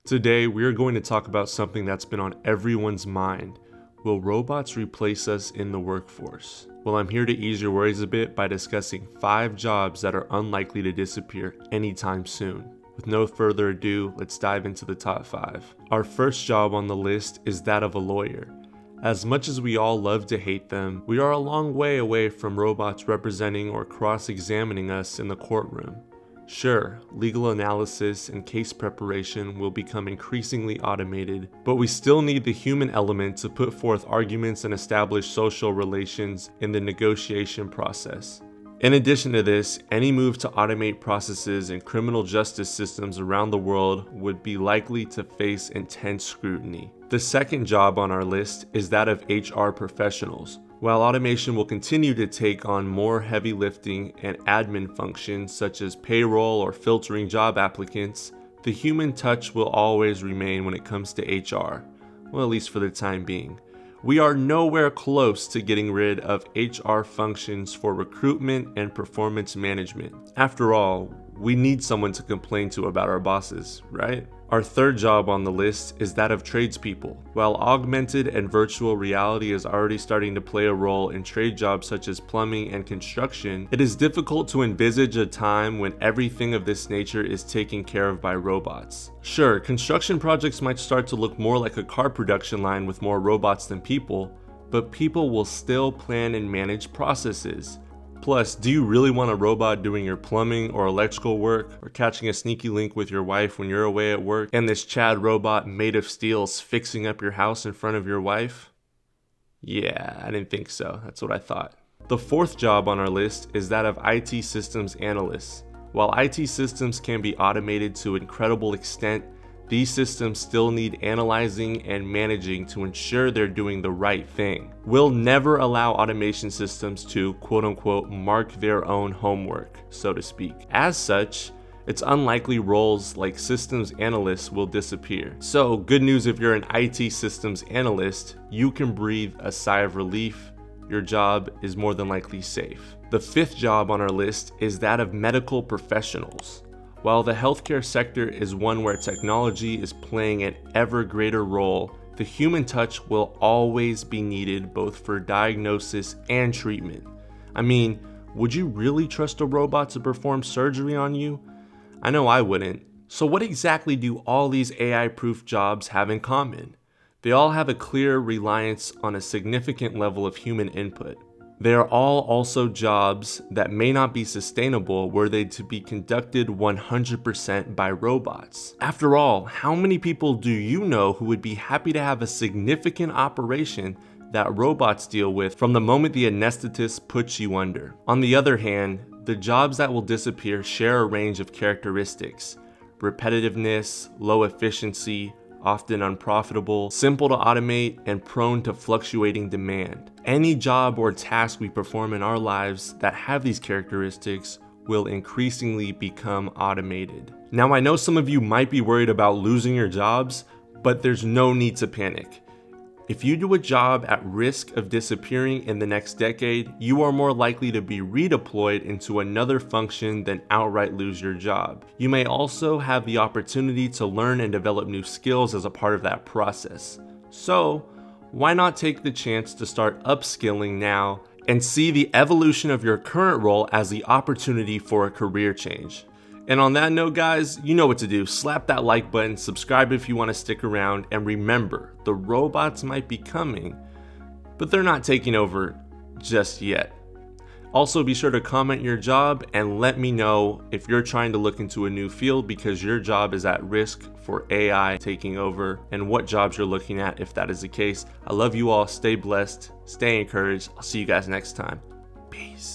Today, we are going to talk about something that's been on everyone's mind. Will robots replace us in the workforce? Well, I'm here to ease your worries a bit by discussing 5 jobs that are unlikely to disappear anytime soon. With no further ado, let's dive into the top 5. Our first job on the list is that of a lawyer. As much as we all love to hate them, we are a long way away from robots representing or cross-examining us in the courtroom. Sure, legal analysis and case preparation will become increasingly automated, but we still need the human element to put forth arguments and establish social relations in the negotiation process. In addition to this, any move to automate processes in criminal justice systems around the world would be likely to face intense scrutiny. The second job on our list is that of HR professionals. While automation will continue to take on more heavy lifting and admin functions such as payroll or filtering job applicants, the human touch will always remain when it comes to HR, well, at least for the time being. We are nowhere close to getting rid of HR functions for recruitment and performance management. After all, we need someone to complain to about our bosses, right? Our third job on the list is that of tradespeople. While augmented and virtual reality is already starting to play a role in trade jobs such as plumbing and construction, it is difficult to envisage a time when everything of this nature is taken care of by robots. Sure, construction projects might start to look more like a car production line with more robots than people, but people will still plan and manage processes. Plus, do you really want a robot doing your plumbing or electrical work, or catching a sneaky link with your wife when you're away at work, and this Chad robot made of steel's fixing up your house in front of your wife? Yeah, I didn't think so. That's what I thought. The fourth job on our list is that of IT Systems Analyst. While IT systems can be automated to an incredible extent, these systems still need analyzing and managing to ensure they're doing the right thing. We'll never allow automation systems to quote-unquote mark their own homework, so to speak. As such, it's unlikely roles like systems analysts will disappear. So, good news if you're an IT systems analyst, you can breathe a sigh of relief. Your job is more than likely safe. The fifth job on our list is that of medical professionals. While the healthcare sector is one where technology is playing an ever greater role, the human touch will always be needed both for diagnosis and treatment. I mean, would you really trust a robot to perform surgery on you? I know I wouldn't. So what exactly do all these AI-proof jobs have in common? They all have a clear reliance on a significant level of human input. They are all also jobs that may not be sustainable were they to be conducted 100% by robots. After all, how many people do you know who would be happy to have a significant operation that robots deal with from the moment the anesthetist puts you under? On the other hand, the jobs that will disappear share a range of characteristics: repetitiveness, low efficiency, often unprofitable, simple to automate, and prone to fluctuating demand. Any job or task we perform in our lives that have these characteristics will increasingly become automated. Now, I know some of you might be worried about losing your jobs, but there's no need to panic. If you do a job at risk of disappearing in the next decade, you are more likely to be redeployed into another function than outright lose your job. You may also have the opportunity to learn and develop new skills as a part of that process. So, why not take the chance to start upskilling now and see the evolution of your current role as the opportunity for a career change? And on that note, guys, you know what to do. Slap that like button, subscribe if you want to stick around, and remember, the robots might be coming, but they're not taking over just yet. Also, be sure to comment your job and let me know if you're trying to look into a new field because your job is at risk for AI taking over, and what jobs you're looking at if that is the case. I love you all. Stay blessed, stay encouraged. I'll see you guys next time. Peace.